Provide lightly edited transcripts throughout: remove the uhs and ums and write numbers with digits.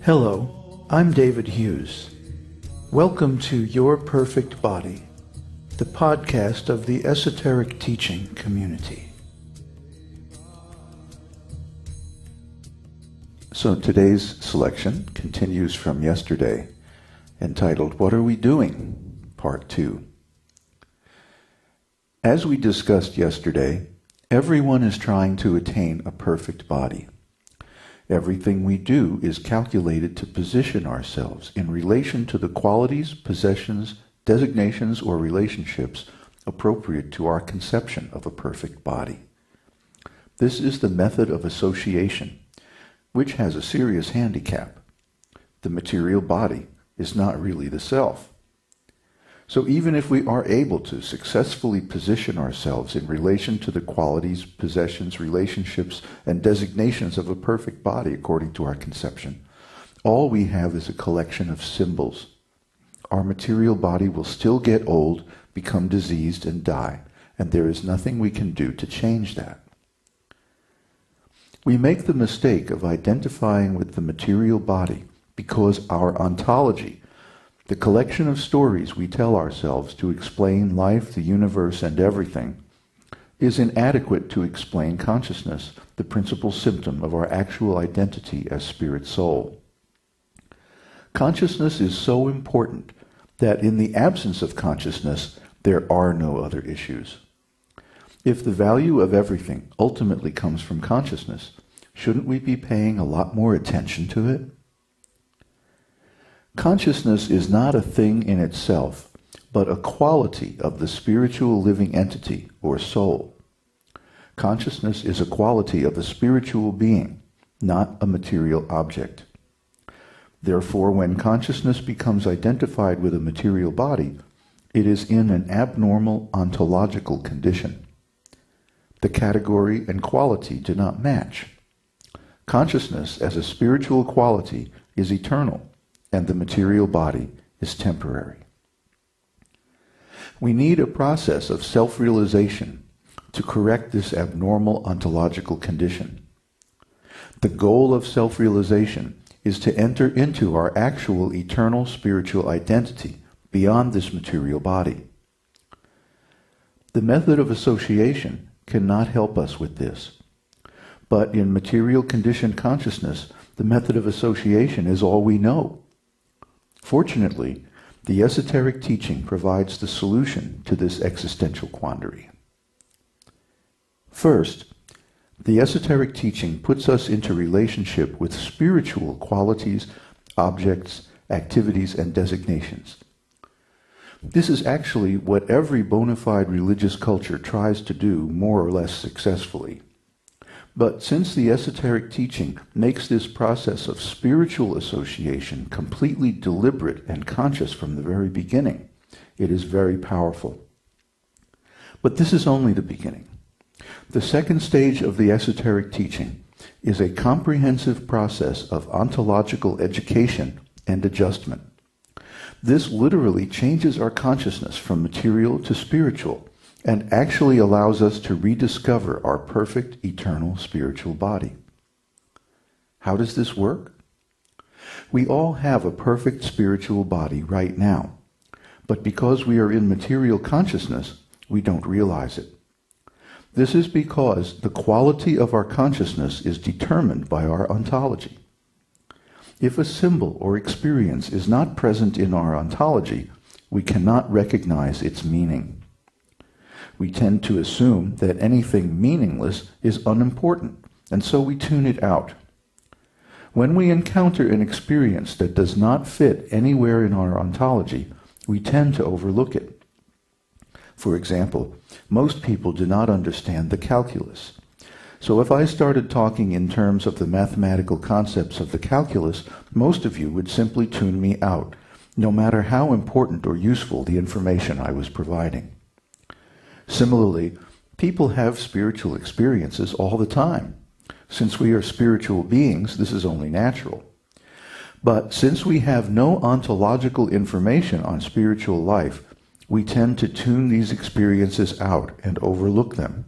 Hello, I'm David Hughes. Welcome to Your Perfect Body, the podcast of the esoteric teaching community. So today's selection continues from yesterday, entitled, What Are We Doing? Part 2. As we discussed yesterday, everyone is trying to attain a perfect body. Everything we do is calculated to position ourselves in relation to the qualities, possessions, designations, or relationships appropriate to our conception of a perfect body. This is the method of association, which has a serious handicap. The material body is not really the self. So even if we are able to successfully position ourselves in relation to the qualities, possessions, relationships, and designations of a perfect body according to our conception, all we have is a collection of symbols. Our material body will still get old, become diseased, and die, and there is nothing we can do to change that. We make the mistake of identifying with the material body because our ontology, the collection of stories we tell ourselves to explain life, the universe, and everything, is inadequate to explain consciousness, the principal symptom of our actual identity as spirit soul. Consciousness is so important that in the absence of consciousness, there are no other issues. If the value of everything ultimately comes from consciousness, shouldn't we be paying a lot more attention to it? Consciousness is not a thing in itself, but a quality of the spiritual living entity or soul. Consciousness is a quality of the spiritual being, not a material object. Therefore, when consciousness becomes identified with a material body, it is in an abnormal ontological condition. The category and quality do not match. Consciousness as a spiritual quality is eternal, and the material body is temporary. We need a process of self-realization to correct this abnormal ontological condition. The goal of self-realization is to enter into our actual eternal spiritual identity beyond this material body. The method of association cannot help us with this, but in material conditioned consciousness, the method of association is all we know. Fortunately, the esoteric teaching provides the solution to this existential quandary. First, the esoteric teaching puts us into relationship with spiritual qualities, objects, activities, and designations. This is actually what every bona fide religious culture tries to do more or less successfully. But since the esoteric teaching makes this process of spiritual association completely deliberate and conscious from the very beginning, it is very powerful. But this is only the beginning. The second stage of the esoteric teaching is a comprehensive process of ontological education and adjustment. This literally changes our consciousness from material to spiritual, and actually allows us to rediscover our perfect, eternal spiritual body. How does this work? We all have a perfect spiritual body right now, but because we are in material consciousness, we don't realize it. This is because the quality of our consciousness is determined by our ontology. If a symbol or experience is not present in our ontology, we cannot recognize its meaning. We tend to assume that anything meaningless is unimportant, and so we tune it out. When we encounter an experience that does not fit anywhere in our ontology, we tend to overlook it. For example, most people do not understand the calculus. So if I started talking in terms of the mathematical concepts of the calculus, most of you would simply tune me out, no matter how important or useful the information I was providing. Similarly, people have spiritual experiences all the time. Since we are spiritual beings, this is only natural. But since we have no ontological information on spiritual life, we tend to tune these experiences out and overlook them.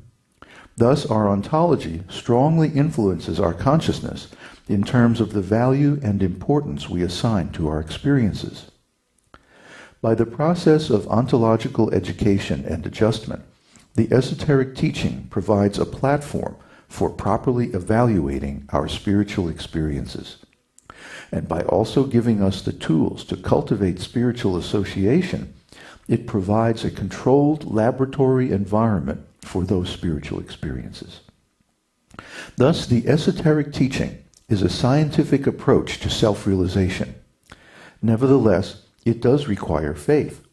Thus, our ontology strongly influences our consciousness in terms of the value and importance we assign to our experiences. By the process of ontological education and adjustment, the esoteric teaching provides a platform for properly evaluating our spiritual experiences. And by also giving us the tools to cultivate spiritual association, it provides a controlled laboratory environment for those spiritual experiences. Thus, the esoteric teaching is a scientific approach to self-realization. Nevertheless, it does require faith.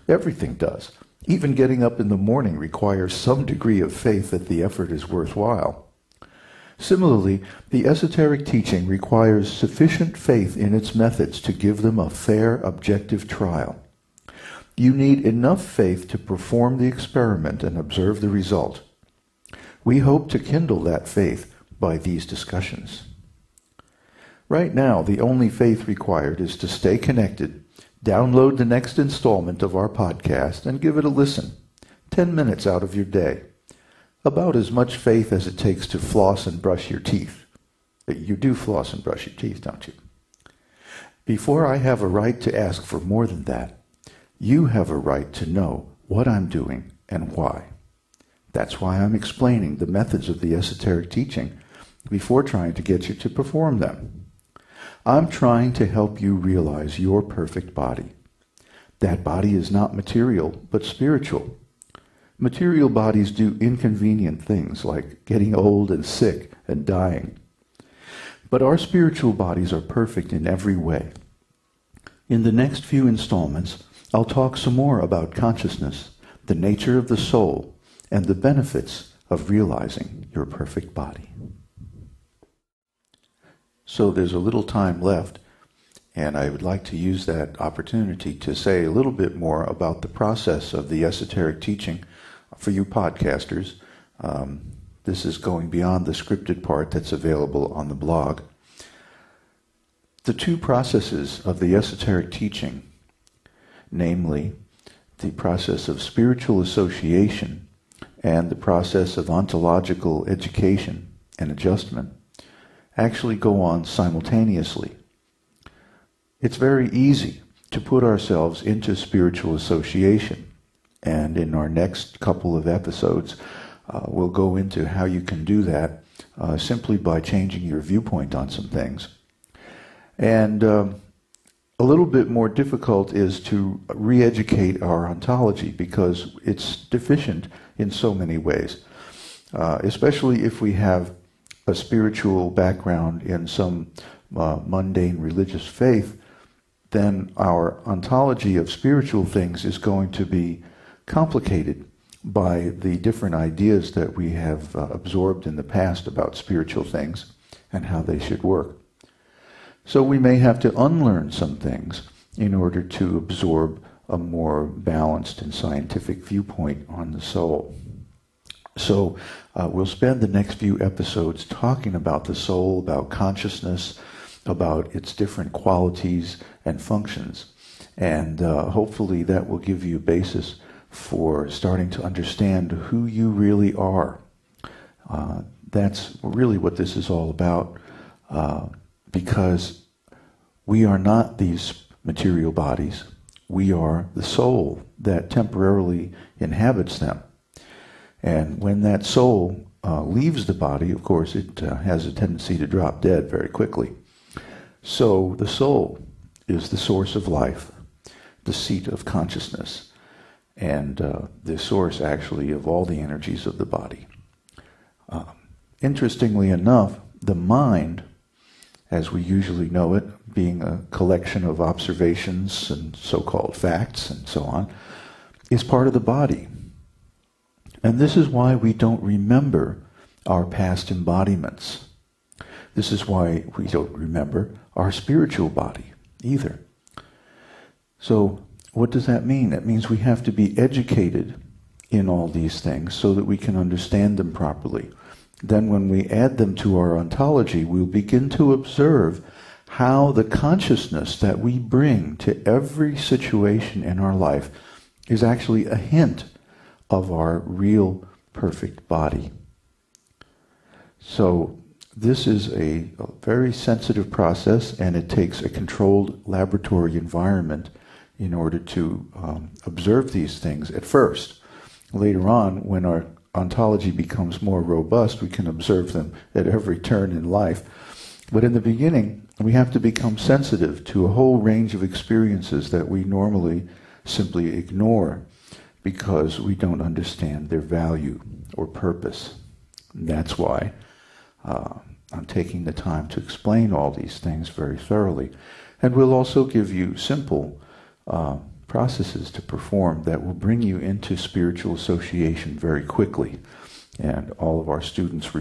Everything does. Even getting up in the morning requires some degree of faith that the effort is worthwhile. Similarly, the esoteric teaching requires sufficient faith in its methods to give them a fair, objective trial. You need enough faith to perform the experiment and observe the result. We hope to kindle that faith by these discussions. Right now, the only faith required is to stay connected, download the next installment of our podcast, and give it a listen. 10 minutes out of your day. About as much faith as it takes to floss and brush your teeth. You do floss and brush your teeth, don't you? Before I have a right to ask for more than that, you have a right to know what I'm doing and why. That's why I'm explaining the methods of the esoteric teaching before trying to get you to perform them. I'm trying to help you realize your perfect body. That body is not material, but spiritual. Material bodies do inconvenient things like getting old and sick and dying. But our spiritual bodies are perfect in every way. In the next few installments, I'll talk some more about consciousness, the nature of the soul, and the benefits of realizing your perfect body. So there's a little time left, and I would like to use that opportunity to say a little bit more about the process of the esoteric teaching for you podcasters. This is going beyond the scripted part that's available on the blog. The two processes of the esoteric teaching, namely the process of spiritual association and the process of ontological education and adjustment, actually go on simultaneously. It's very easy to put ourselves into spiritual association, and in our next couple of episodes we'll go into how you can do that simply by changing your viewpoint on some things. And a little bit more difficult is to re-educate our ontology because it's deficient in so many ways, especially if we have a spiritual background in some mundane religious faith. Then our ontology of spiritual things is going to be complicated by the different ideas that we have absorbed in the past about spiritual things and how they should work. So we may have to unlearn some things in order to absorb a more balanced and scientific viewpoint on the soul. So we'll spend the next few episodes talking about the soul, about consciousness, about its different qualities and functions. And hopefully that will give you a basis for starting to understand who you really are. That's really what this is all about, because we are not these material bodies. We are the soul that temporarily inhabits them. And when that soul leaves the body, of course, it has a tendency to drop dead very quickly. So the soul is the source of life, the seat of consciousness, and the source actually of all the energies of the body. Interestingly enough, the mind, as we usually know it, being a collection of observations and so-called facts and so on, is part of the body. And this is why we don't remember our past embodiments. This is why we don't remember our spiritual body either. So what does that mean? That means we have to be educated in all these things so that we can understand them properly. Then when we add them to our ontology, we'll begin to observe how the consciousness that we bring to every situation in our life is actually a hint of our real perfect body. So this is a very sensitive process, and it takes a controlled laboratory environment in order to observe these things at first. Later on, when our ontology becomes more robust, we can observe them at every turn in life. But in the beginning, we have to become sensitive to a whole range of experiences that we normally simply ignore because we don't understand their value or purpose. And that's why I'm taking the time to explain all these things very thoroughly. And we'll also give you simple processes to perform that will bring you into spiritual association very quickly. And all of our students